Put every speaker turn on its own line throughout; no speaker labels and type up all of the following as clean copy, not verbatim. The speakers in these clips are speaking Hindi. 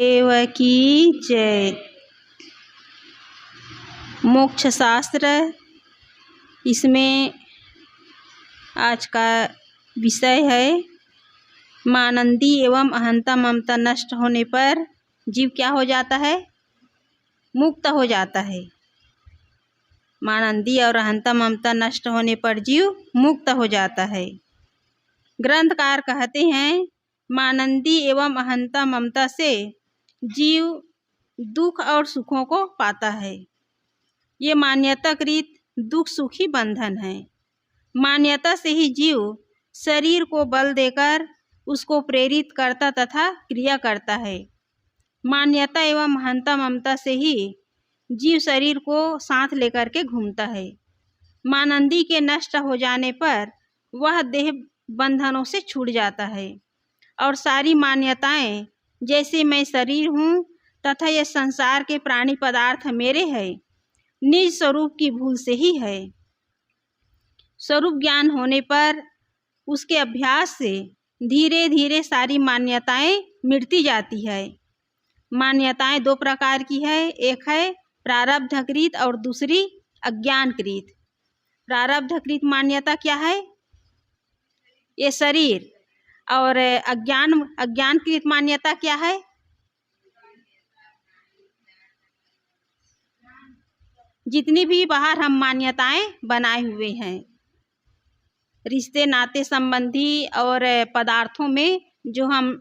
देव की जय। मोक्ष शास्त्र, इसमें आज का विषय है मानंदी एवं अहंता ममता नष्ट होने पर जीव क्या हो जाता है? मुक्त हो जाता है। मानंदी और अहंता ममता नष्ट होने पर जीव मुक्त हो जाता है। ग्रंथकार कहते हैं मानंदी एवं अहंता ममता से जीव दुख और सुखों को पाता है। ये मान्यताकृत दुख सुखी बंधन है। मान्यता से ही जीव शरीर को बल देकर उसको प्रेरित करता तथा क्रिया करता है। मान्यता एवं अहंता ममता से ही जीव शरीर को साथ लेकर के घूमता है। मानंदी के नष्ट हो जाने पर वह देह बंधनों से छूट जाता है और सारी मान्यताएं, जैसे मैं शरीर हूँ तथा यह संसार के प्राणी पदार्थ मेरे है, निज स्वरूप की भूल से ही है। स्वरूप ज्ञान होने पर उसके अभ्यास से धीरे धीरे सारी मान्यताएं मिटती जाती है। मान्यताएं दो प्रकार की है, एक है प्रारब्धकृत और दूसरी अज्ञानकृत। प्रारब्धकृत मान्यता क्या है? ये शरीर। और अज्ञानकृत मान्यता क्या है? जितनी भी बाहर हम मान्यताएं बनाए हुए हैं, रिश्ते नाते संबंधी और पदार्थों में जो हम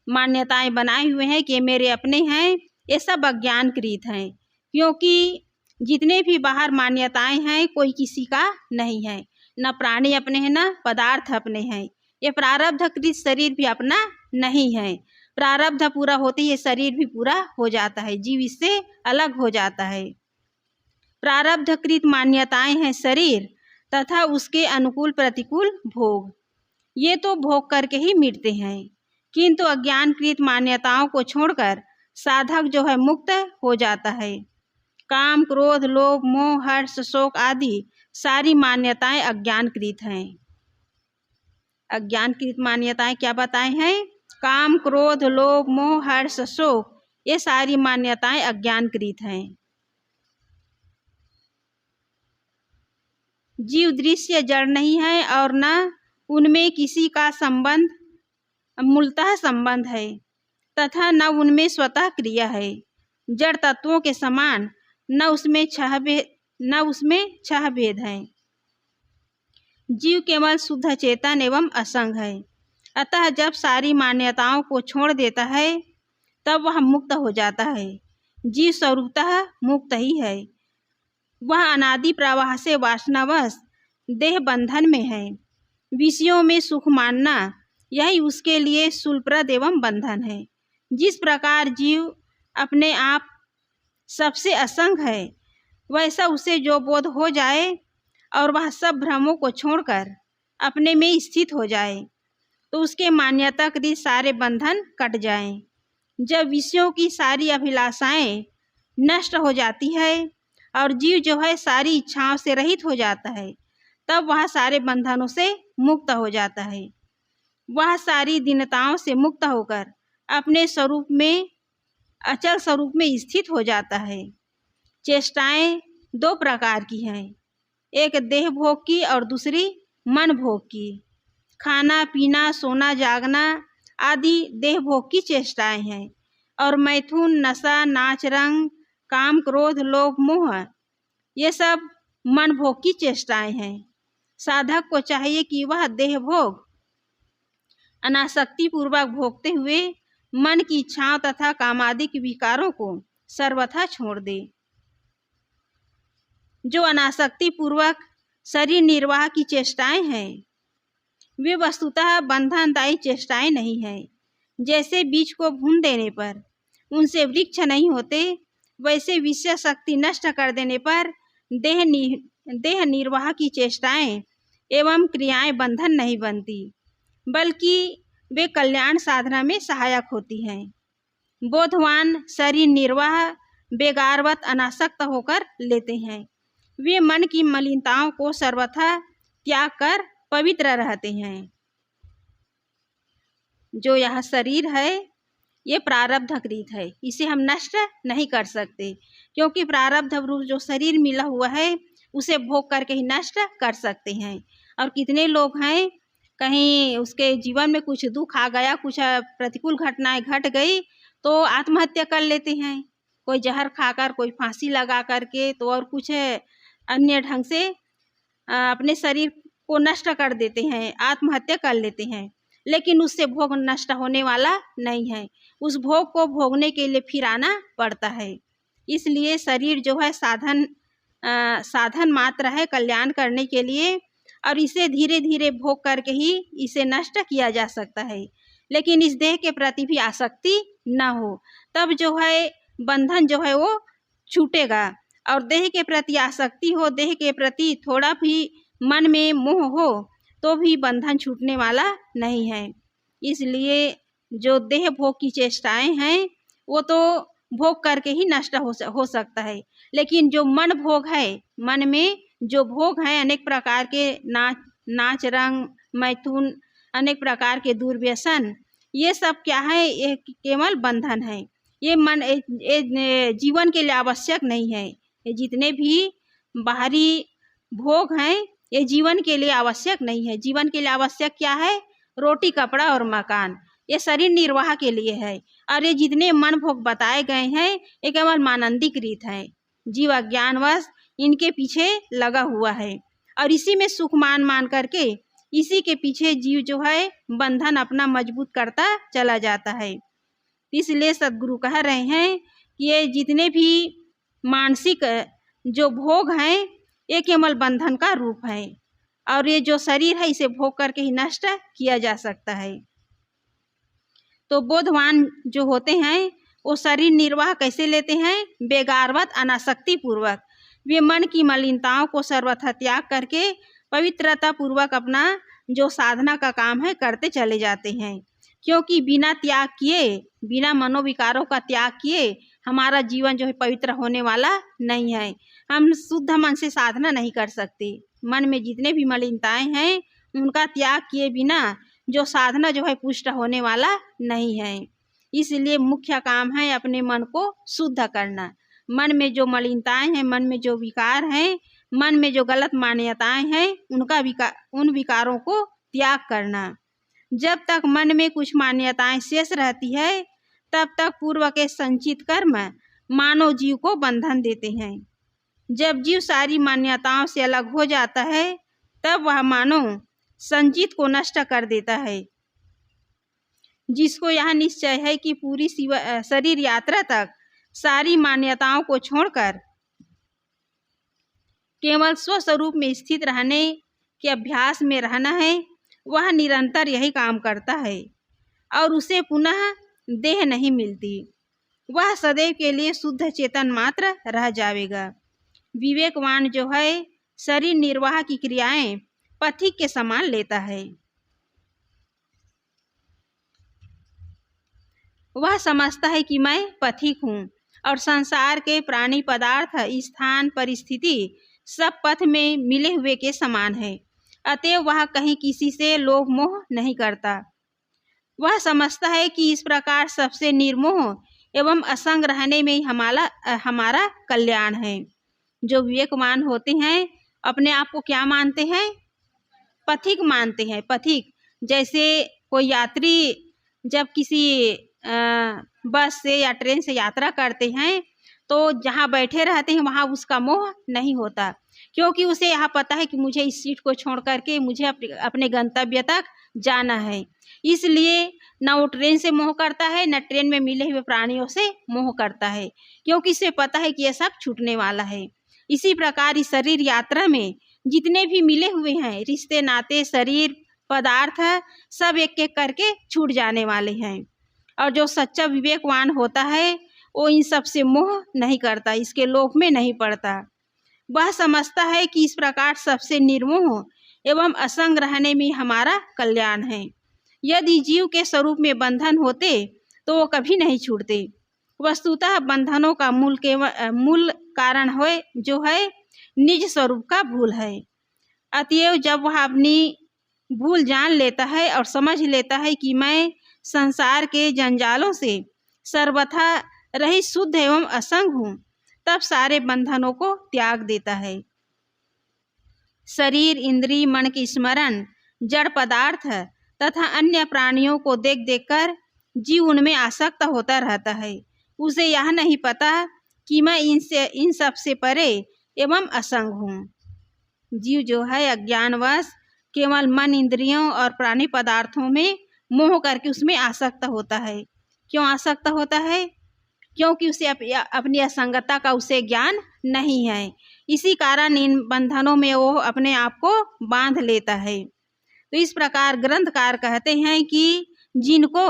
मान्यताएं बनाए हुए हैं कि मेरे अपने हैं, ये सब अज्ञानकृत हैं। क्योंकि जितने भी बाहर मान्यताएं हैं कोई किसी का नहीं है, न प्राणी अपने हैं न पदार्थ अपने हैं। ये प्रारब्धकृत शरीर भी अपना नहीं है। प्रारब्ध पूरा होते ये शरीर भी पूरा हो जाता है, जीव इससे अलग हो जाता है। प्रारब्धकृत मान्यताएं हैं शरीर तथा उसके अनुकूल प्रतिकूल भोग, ये तो भोग करके ही मिटते हैं। किंतु अज्ञानकृत मान्यताओं को छोड़कर साधक जो है मुक्त हो जाता है। काम, क्रोध, लोभ, मोह, हर्ष, शोक आदि सारी मान्यताएं अज्ञानकृत हैं। अज्ञानकृत मान्यताएं क्या बताए हैं? काम, क्रोध, लोभ, मोह, हर्ष, शोक, ये सारी मान्यताएं अज्ञानकृत हैं। जीव दृश्य जड़ नहीं है और न उनमें किसी का संबंध मूलतः संबंध है तथा न उनमें स्वतः क्रिया है। जड़ तत्वों के समान न उसमें छह भेद है। जीव केवल शुद्ध चेतन एवं असंग है। अतः जब सारी मान्यताओं को छोड़ देता है तब वह मुक्त हो जाता है। जीव स्वरूपतः मुक्त ही है। वह अनादि प्रवाह से वासनावश देह बंधन में है। विषयों में सुख मानना यही उसके लिए शूलप्रद एवं बंधन है। जिस प्रकार जीव अपने आप सबसे असंग है, वैसा उसे जो बोध हो जाए और वह सब भ्रमों को छोड़कर अपने में स्थित हो जाए तो उसके मान्यताकृत सारे बंधन कट जाएं। जब विषयों की सारी अभिलाषाएं नष्ट हो जाती है और जीव जो है सारी इच्छाओं से रहित हो जाता है, तब वह सारे बंधनों से मुक्त हो जाता है। वह सारी दीनताओं से मुक्त होकर अपने स्वरूप में, अचल स्वरूप में स्थित हो जाता है। चेष्टाएं दो प्रकार की हैं, एक देह भोग की और दूसरी मन भोग की। खाना पीना, सोना जागना आदि देह भोग की चेष्टाएं हैं और मैथुन, नशा, नाच, रंग, काम, क्रोध, लोभ, मोह, ये सब मन भोग की चेष्टाएं हैं। साधक को चाहिए कि वह देह भोग अनासक्ति पूर्वक भोगते हुए मन की इच्छाओं तथा कामादिक विकारों को सर्वथा छोड़ दे। जो अनासक्ति पूर्वक शरीर निर्वाह की चेष्टाएं हैं, वे वस्तुतः बंधनदायी चेष्टाएं नहीं हैं। जैसे बीज को भून देने पर उनसे वृक्ष नहीं होते, वैसे विषय शक्ति नष्ट कर देने पर देह निर्वाह की चेष्टाएं एवं क्रियाएं बंधन नहीं बनती, बल्कि वे कल्याण साधना में सहायक होती हैं। बोधवान शरीर निर्वाह बेगारवत अनासक्त होकर लेते हैं। वे मन की मलिनताओं को सर्वथा त्याग कर पवित्र रहते हैं। जो यह शरीर है ये प्रारब्धकृत है, इसे हम नष्ट नहीं कर सकते, क्योंकि प्रारब्ध रूप जो शरीर मिला हुआ है उसे भोग करके ही नष्ट कर सकते हैं। और कितने लोग हैं, कहीं उसके जीवन में कुछ दुख आ गया, कुछ प्रतिकूल घटनाएं घट गई तो आत्महत्या कर लेते हैं। कोई जहर खाकर, कोई फांसी लगा करके, तो और कुछ अन्य ढंग से अपने शरीर को नष्ट कर देते हैं, आत्महत्या कर लेते हैं। लेकिन उससे भोग नष्ट होने वाला नहीं है, उस भोग को भोगने के लिए फिर आना पड़ता है। इसलिए शरीर जो है साधन मात्र है कल्याण करने के लिए, और इसे धीरे धीरे भोग करके ही इसे नष्ट किया जा सकता है। लेकिन इस देह के प्रति भी आसक्ति न हो, तब जो है बंधन जो है वो छूटेगा। और देह के प्रति आसक्ति हो, देह के प्रति थोड़ा भी मन में मोह हो, तो भी बंधन छूटने वाला नहीं है। इसलिए जो देह भोग की चेष्टाएं हैं वो तो भोग करके ही नष्ट हो सकता है। लेकिन जो मन भोग है, मन में जो भोग हैं अनेक प्रकार के, नाच रंग मैथुन, अनेक प्रकार के दुर्व्यसन, ये सब क्या है, ये केवल बंधन है। ये मन जीवन के लिए आवश्यक नहीं है। ये जितने भी बाहरी भोग हैं ये जीवन के लिए आवश्यक नहीं है। जीवन के लिए आवश्यक क्या है, रोटी कपड़ा और मकान, ये शरीर निर्वाह के लिए है। और ये जितने मन भोग बताए गए हैं ये केवल मानंदीकृत है। जीव अज्ञानवश इनके पीछे लगा हुआ है और इसी में सुख मान करके इसी के पीछे जीव जो है बंधन अपना मजबूत करता चला जाता है। इसलिए सद्गुरु कह रहे हैं कि ये जितने भी मानसिक जो भोग हैं ये केवल बंधन का रूप है, और ये जो शरीर है इसे भोग करके ही नष्ट किया जा सकता है। तो बोधवान जो होते हैं वो शरीर निर्वाह कैसे लेते हैं, बेगारवत अनासक्ति पूर्वक। वे मन की मलिनताओं को सर्वथा त्याग करके पवित्रता पूर्वक अपना जो साधना का काम है करते चले जाते हैं। क्योंकि बिना त्याग किए, बिना मनोविकारों का त्याग किए हमारा जीवन जो है पवित्र होने वाला नहीं है। हम शुद्ध मन से साधना नहीं कर सकते। मन में जितने भी मलिनताएं हैं उनका त्याग किए बिना जो साधना जो है पुष्ट होने वाला नहीं है। इसलिए मुख्य काम है अपने मन को शुद्ध करना। मन में जो मलिनताएं हैं, मन में जो विकार हैं, मन में जो गलत मान्यताएं हैं उन विकारों को त्याग करना। जब तक मन में कुछ मान्यताएं शेष रहती है तब तक पूर्व के संचित कर्म मानव जीव को बंधन देते हैं। जब जीव सारी मान्यताओं से अलग हो जाता है तब वह मानव संचित को नष्ट कर देता है। जिसको यह निश्चय है कि पूरी शरीर यात्रा तक सारी मान्यताओं को छोड़कर केवल स्वस्वरूप में स्थित रहने के अभ्यास में रहना है, वह निरंतर यही काम करता है और उसे पुनः देह नहीं मिलती। वह सदैव के लिए शुद्ध चेतन मात्र रह जाएगा। विवेकवान जो है शरीर निर्वाह की क्रियाएं पथिक के समान लेता है। वह समझता है कि मैं पथिक हूँ और संसार के प्राणी पदार्थ, स्थान, परिस्थिति सब पथ में मिले हुए के समान है। अतएव वह कहीं किसी से लोभ मोह नहीं करता। वह समझता है कि इस प्रकार सबसे निर्मोह एवं असंग रहने में ही हमारा कल्याण है। जो विवेकवान होते हैं अपने आप को क्या मानते हैं, पथिक मानते हैं। पथिक जैसे कोई यात्री जब किसी बस से या ट्रेन से यात्रा करते हैं तो जहाँ बैठे रहते हैं वहाँ उसका मोह नहीं होता, क्योंकि उसे यह पता है कि मुझे इस सीट को छोड़ करके मुझे अपने गंतव्य तक जाना है। इसलिए न वो ट्रेन से मोह करता है न ट्रेन में मिले हुए प्राणियों से मोह करता है, क्योंकि इसे पता है कि यह सब छूटने वाला है। इसी प्रकार इस शरीर यात्रा में जितने भी मिले हुए हैं रिश्ते, नाते, शरीर, पदार्थ सब एक एक करके छूट जाने वाले हैं। और जो सच्चा विवेकवान होता है वो इन सब से मोह नहीं करता, इसके लोभ में नहीं पड़ता। वह समझता है कि इस प्रकार सबसे निर्मोह एवं असंग रहने में हमारा कल्याण है। यदि जीव के स्वरूप में बंधन होते तो वो कभी नहीं छूटते। वस्तुतः बंधनों का मूल कारण जो है निज स्वरूप का भूल है। अतएव जब वह अपनी भूल जान लेता है और समझ लेता है कि मैं संसार के जंजालों से सर्वथा रहित शुद्ध एवं असंग हूँ, तब सारे बंधनों को त्याग देता है। शरीर, इंद्रिय, मन के स्मरण, जड़ पदार्थ तथा अन्य प्राणियों को देख देखकर जीव उनमें आसक्त होता रहता है। उसे यह नहीं पता कि मैं इन सब से परे एवं असंग हूँ। जीव जो है अज्ञानवश केवल मन, इंद्रियों और प्राणी पदार्थों में मोह करके उसमें आसक्त होता है। क्यों आसक्त होता है? क्योंकि उसे अपनी असंगता का उसे ज्ञान नहीं है। इसी कारण इन बंधनों में वो अपने आप को बांध लेता है। तो इस प्रकार ग्रंथकार कहते हैं कि जिनको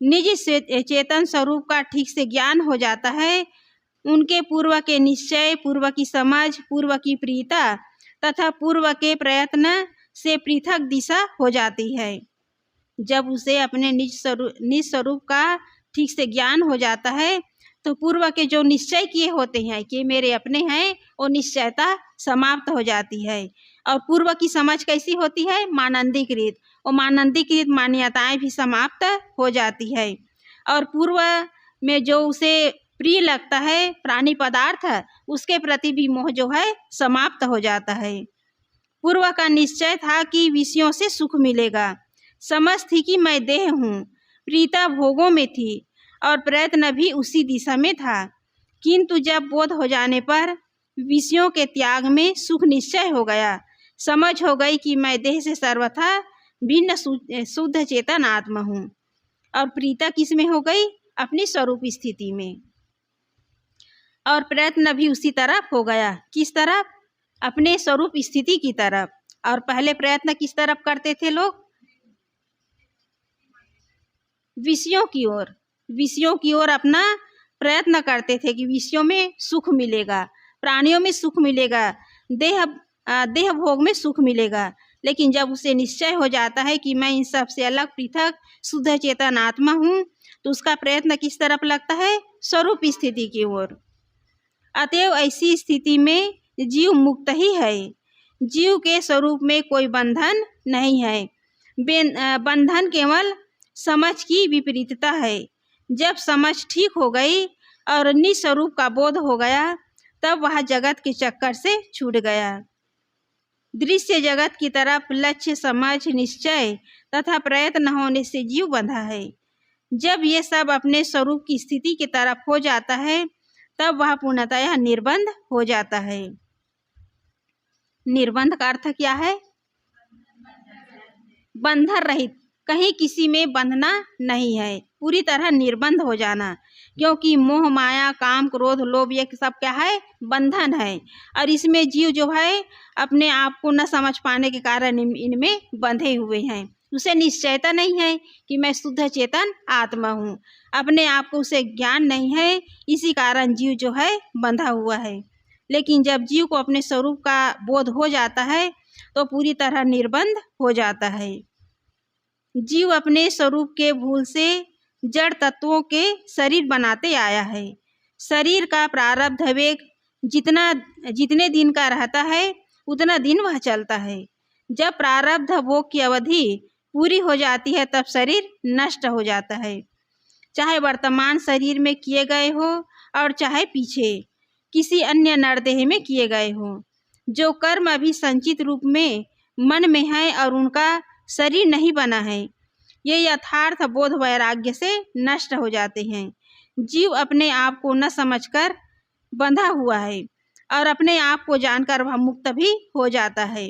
निज चेतन स्वरूप का ठीक से ज्ञान हो जाता है, उनके पूर्व के निश्चय, पूर्व की समझ, पूर्व की प्रियता तथा पूर्व के प्रयत्न से पृथक दिशा हो जाती है। जब उसे अपने निज स्वरूप का ठीक से ज्ञान हो जाता है तो पूर्व के जो निश्चय किए होते हैं कि मेरे अपने हैं, वो निश्चयता समाप्त हो जाती है। और पूर्व की समझ कैसी होती है? मानंदीकृत। और मानंदीकृत मान्यताएं भी समाप्त हो जाती है। और पूर्व में जो उसे प्रिय लगता है प्राणी पदार्थ, उसके प्रति भी मोह जो है समाप्त हो जाता है। पूर्व का निश्चय था कि विषयों से सुख मिलेगा, समझ थी कि मैं देह हूँ, प्रीता भोगों में थी और प्रयत्न भी उसी दिशा में था। किंतु जब बोध हो जाने पर विषयों के त्याग में सुख निश्चय हो गया, समझ हो गई कि मैं देह से सर्वथा भिन्न शुद्ध चेतन आत्मा हूँ। और प्रीता किस में हो गई? अपनी स्वरूप स्थिति में। और प्रयत्न भी उसी तरफ हो गया। किस तरफ? अपने स्वरूप स्थिति की तरफ। और पहले प्रयत्न किस तरफ करते थे लोग? विषयों की ओर। विषयों की ओर अपना प्रयत्न करते थे कि विषयों में सुख मिलेगा, प्राणियों में सुख मिलेगा, देह भोग में सुख मिलेगा। लेकिन जब उसे निश्चय हो जाता है कि मैं इन सब से अलग पृथक शुद्ध चेतन आत्मा हूँ, तो उसका प्रयत्न किस तरफ लगता है? स्वरूप स्थिति की ओर। अतएव ऐसी स्थिति में जीव मुक्त ही है। जीव के स्वरूप में कोई बंधन नहीं है। बंधन केवल समझ की विपरीतता है। जब समझ ठीक हो गई और निस्वरूप का बोध हो गया, तब वह जगत के चक्कर से छूट गया। दृश्य जगत की तरफ लक्ष्य, समझ, निश्चय तथा प्रयत्न होने से जीव बंधा है। जब ये सब अपने स्वरूप की स्थिति की तरफ हो जाता है, तब वह पूर्णतः निर्बंध हो जाता है। निर्बंध का अर्थ क्या है? बंधन रहित, कहीं किसी में बंधना नहीं है, पूरी तरह निर्बंध हो जाना। क्योंकि मोह, माया, काम, क्रोध, लोभ ये सब क्या है? बंधन है। और इसमें जीव जो है अपने आप को न समझ पाने के कारण इनमें बंधे हुए हैं। उसे निश्चयता नहीं है कि मैं शुद्ध चेतन आत्मा हूँ, अपने आप को उसे ज्ञान नहीं है, इसी कारण जीव जो है बंधा हुआ है। लेकिन जब जीव को अपने स्वरूप का बोध हो जाता है तो पूरी तरह निर्बंध हो जाता है। जीव अपने स्वरूप के भूल से जड़ तत्वों के शरीर बनाते आया है। शरीर का प्रारब्ध वेग जितने दिन का रहता है उतना दिन वह चलता है। जब प्रारब्ध भोग की अवधि पूरी हो जाती है तब शरीर नष्ट हो जाता है। चाहे वर्तमान शरीर में किए गए हो और चाहे पीछे किसी अन्य नरदेह में किए गए हो। जो कर्म अभी संचित रूप में मन में है और उनका शरीर नहीं बना है, ये यथार्थ बोध वैराग्य से नष्ट हो जाते हैं। जीव अपने आप को न समझकर बंधा हुआ है और अपने आप को जानकर वह मुक्त भी हो जाता है।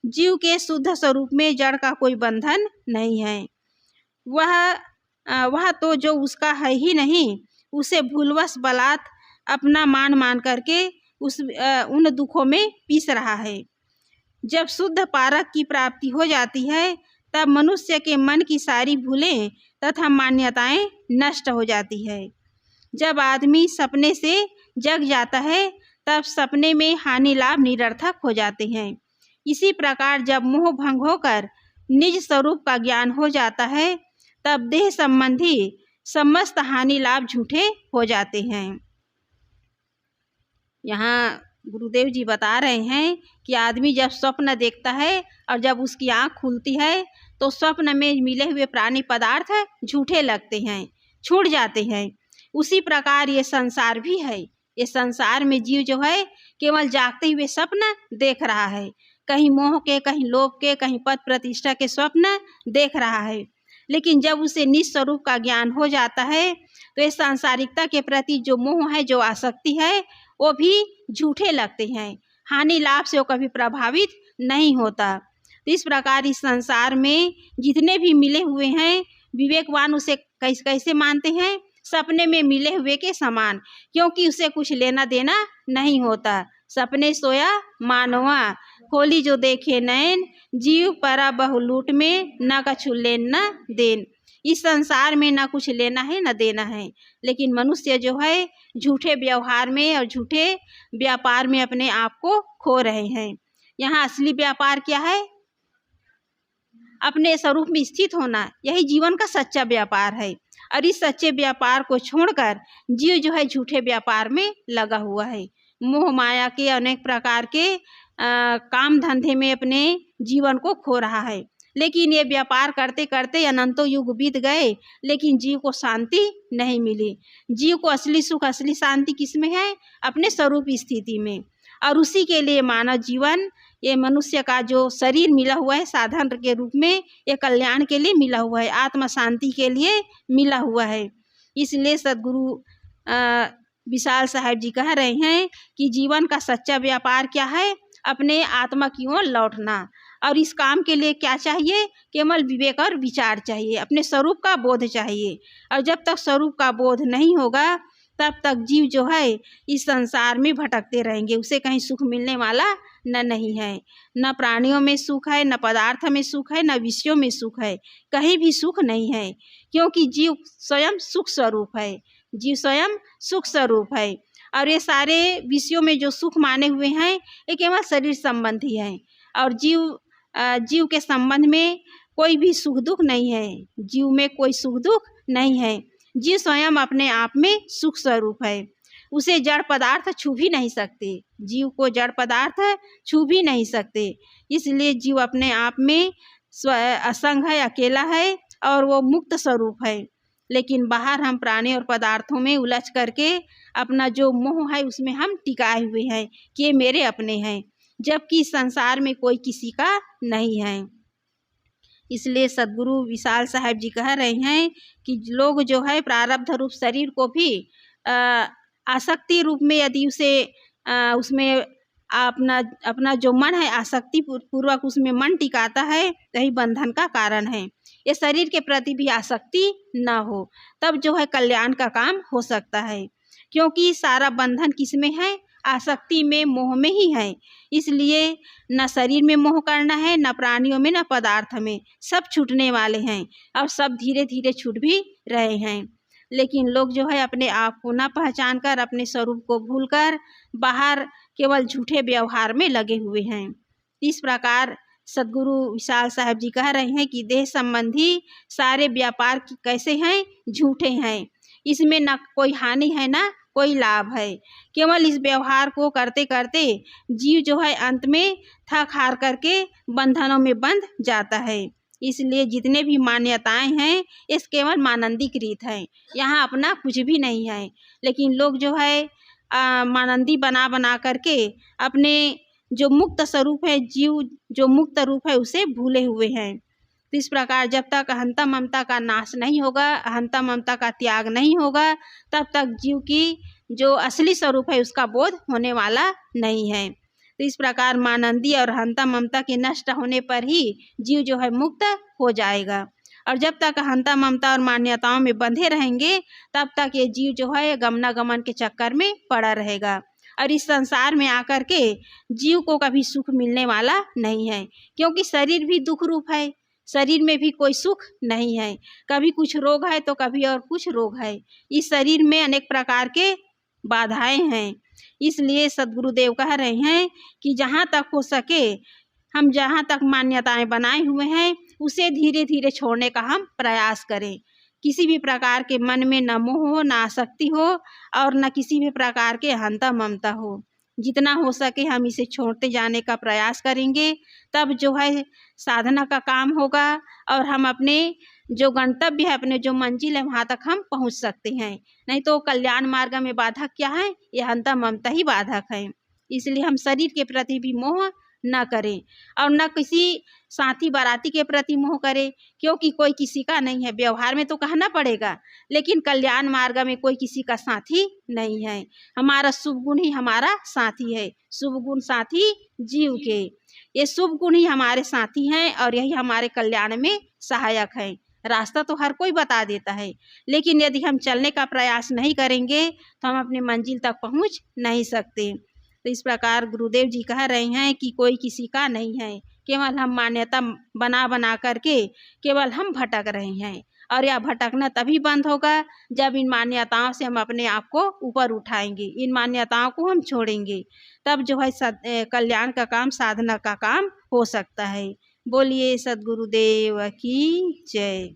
जीव के शुद्ध स्वरूप में जड़ का कोई बंधन नहीं है। वह तो जो उसका है ही नहीं, उसे भूलवश बलात् अपना मान करके उन दुखों में पीस रहा है। जब शुद्ध पारक की प्राप्ति हो जाती है तब मनुष्य के मन की सारी भूलें तथा मान्यताएं नष्ट हो जाती है। जब आदमी सपने से जग जाता है तब सपने में हानि लाभ निरर्थक हो जाते हैं। इसी प्रकार जब मोह भंग होकर निज स्वरूप का ज्ञान हो जाता है तब देह संबंधी समस्त हानि लाभ झूठे हो जाते हैं। यहाँ गुरुदेव जी बता रहे हैं कि आदमी जब स्वप्न देखता है और जब उसकी आँख खुलती है तो स्वप्न में मिले हुए प्राणी पदार्थ झूठे लगते हैं। छूट जाते हैं। उसी प्रकार ये संसार भी है। ये संसार में जीव जो है केवल जागते हुए स्वप्न देख रहा है, कहीं मोह के, कहीं लोभ के, कहीं पद प्रतिष्ठा के स्वप्न देख रहा है। लेकिन जब उसे निस्वरूप का ज्ञान हो जाता है तो ये सांसारिकता के प्रति जो मोह है, जो आसक्ति है, वो भी झूठे लगते हैं। हानि लाभ से वो कभी प्रभावित नहीं होता। तो इस प्रकार इस संसार में जितने भी मिले हुए हैं, विवेकवान उसे कैसे कैसे मानते हैं? सपने में मिले हुए के समान, क्योंकि उसे कुछ लेना देना नहीं होता। सपने सोया मानवा, खोली जो देखे नैन, जीव परा बहु लूट में, न कछु लेन न देन। इस संसार में ना कुछ लेना है न देना है, लेकिन मनुष्य जो है झूठे व्यवहार में और झूठे व्यापार में अपने आप को खो रहे हैं। यहाँ असली व्यापार क्या है? अपने स्वरूप में स्थित होना, यही जीवन का सच्चा व्यापार है। और इस सच्चे व्यापार को छोड़कर जीव जो है झूठे व्यापार में लगा हुआ है। मोह माया के अनेक प्रकार के काम धंधे में अपने जीवन को खो रहा है। लेकिन ये व्यापार करते करते अनंतों युग बीत गए, लेकिन जीव को शांति नहीं मिली। जीव को असली सुख, असली शांति किसमें है? अपने स्वरूप स्थिति में। और उसी के लिए मानव जीवन, ये मनुष्य का जो शरीर मिला हुआ है साधन के रूप में, ये कल्याण के लिए मिला हुआ है, आत्म शांति के लिए मिला हुआ है। इसलिए सद्गुरु विशाल साहब जी कह रहे हैं कि जीवन का सच्चा व्यापार क्या है? अपने आत्मा की ओर लौटना। और इस काम के लिए क्या चाहिए? केवल विवेक और विचार चाहिए, अपने स्वरूप का बोध चाहिए। और जब तक स्वरूप का बोध नहीं होगा, तब तक जीव जो है इस संसार में भटकते रहेंगे। उसे कहीं सुख मिलने वाला नहीं है। न प्राणियों में सुख है, न पदार्थ में सुख है, न विषयों में सुख है, कहीं भी सुख नहीं है। क्योंकि जीव स्वयं सुख स्वरूप है, जीव स्वयं सुख स्वरूप है। और ये सारे विषयों में जो सुख माने हुए हैं, ये केवल शरीर संबंधी है। और जीव के संबंध में कोई भी सुख दुख नहीं है। जीव में कोई सुख दुख नहीं है। जीव स्वयं अपने आप में सुख स्वरूप है। उसे जड़ पदार्थ छू भी नहीं सकते। जीव को जड़ पदार्थ छू भी नहीं सकते। इसलिए जीव अपने आप में असंग है, अकेला है और वो मुक्त स्वरूप है। लेकिन बाहर हम प्राणी और पदार्थों में उलझ करके अपना जो मोह है उसमें हम टिकाए हुए हैं कि ये मेरे अपने हैं, जबकि संसार में कोई किसी का नहीं है। इसलिए सद्गुरु विशाल साहब जी कह रहे हैं कि लोग जो है प्रारब्ध रूप शरीर को भी आसक्ति रूप में यदि उसे उसमें अपना जो मन है आसक्ति पूर्वक उसमें मन टिकाता है, यही बंधन का कारण है। ये शरीर के प्रति भी आसक्ति न हो, तब जो है कल्याण का काम हो सकता है। क्योंकि सारा बंधन किसमें है? आसक्ति में, मोह में ही है। इसलिए न शरीर में मोह करना है, न प्राणियों में, न पदार्थ में, सब छूटने वाले हैं और सब धीरे धीरे छूट भी रहे हैं। लेकिन लोग जो है अपने आप को न पहचान कर, अपने स्वरूप को भूलकर बाहर केवल झूठे व्यवहार में लगे हुए हैं। इस प्रकार सद्गुरु विशाल साहब जी कह रहे हैं कि देह संबंधी सारे व्यापार कैसे हैं? झूठे हैं। इसमें न कोई हानि है, न कोई लाभ है। केवल इस व्यवहार को करते करते जीव जो है अंत में थक हार करके बंधनों में बंध जाता है। इसलिए जितने भी मान्यताएं हैं ये केवल मानंदिक रीत है, यहाँ अपना कुछ भी नहीं है। लेकिन लोग जो है मानंदी बना बना करके अपने जो मुक्त स्वरूप है, जीव जो मुक्त रूप है, उसे भूले हुए हैं। तो इस प्रकार जब तक अहंता ममता का नाश नहीं होगा, अहंता ममता का त्याग नहीं होगा, तब तक जीव की जो असली स्वरूप है उसका बोध होने वाला नहीं है। तो इस प्रकार मानंदी और अहंता ममता के नष्ट होने पर ही जीव जो है मुक्त हो जाएगा। और जब तक अहंता ममता और मान्यताओं में बंधे रहेंगे, तब तक ये जीव जो है गमनागमन के चक्कर में पड़ा रहेगा। और इस संसार में आकर के जीव को कभी सुख मिलने वाला नहीं है, क्योंकि शरीर भी दुख रूप है। शरीर में भी कोई सुख नहीं है। कभी कुछ रोग है तो कभी और कुछ रोग है। इस शरीर में अनेक प्रकार के बाधाएं हैं। इसलिए सद्गुरुदेव कह रहे हैं कि जहाँ तक हो सके हम जहाँ तक मान्यताएं बनाए हुए हैं उसे धीरे धीरे छोड़ने का हम प्रयास करें। किसी भी प्रकार के मन में न मोह हो, न आसक्ति हो और न किसी भी प्रकार के अहंता ममता हो। जितना हो सके हम इसे छोड़ते जाने का प्रयास करेंगे, तब जो है साधना का काम होगा और हम अपने जो गंतव्य है, अपने जो मंजिल है, वहाँ तक हम पहुँच सकते हैं। नहीं तो कल्याण मार्ग में बाधक क्या है? ये अहंता ममता ही बाधक है। इसलिए हम शरीर के प्रति भी मोह न करें और न किसी साथी बाराती के प्रति मोह करें, क्योंकि कोई किसी का नहीं है। व्यवहार में तो कहना पड़ेगा, लेकिन कल्याण मार्ग में कोई किसी का साथी नहीं है। हमारा शुभ गुण ही हमारा साथी है। शुभ गुण साथी जीव के, ये शुभ गुण ही हमारे साथी हैं और यही हमारे कल्याण में सहायक है। रास्ता तो हर कोई बता देता है, लेकिन यदि हम चलने का प्रयास नहीं करेंगे तो हम अपनी मंजिल तक पहुंच नहीं सकते। तो इस प्रकार गुरुदेव जी कह रहे हैं कि कोई किसी का नहीं है, केवल हम मान्यता बना बना करके केवल हम भटक रहे हैं। और यह भटकना तभी बंद होगा जब इन मान्यताओं से हम अपने आप को ऊपर उठाएंगे, इन मान्यताओं को हम छोड़ेंगे, तब जो है कल्याण का काम, साधना का काम हो सकता है। बोलिए सद्गुरुदेव की जय।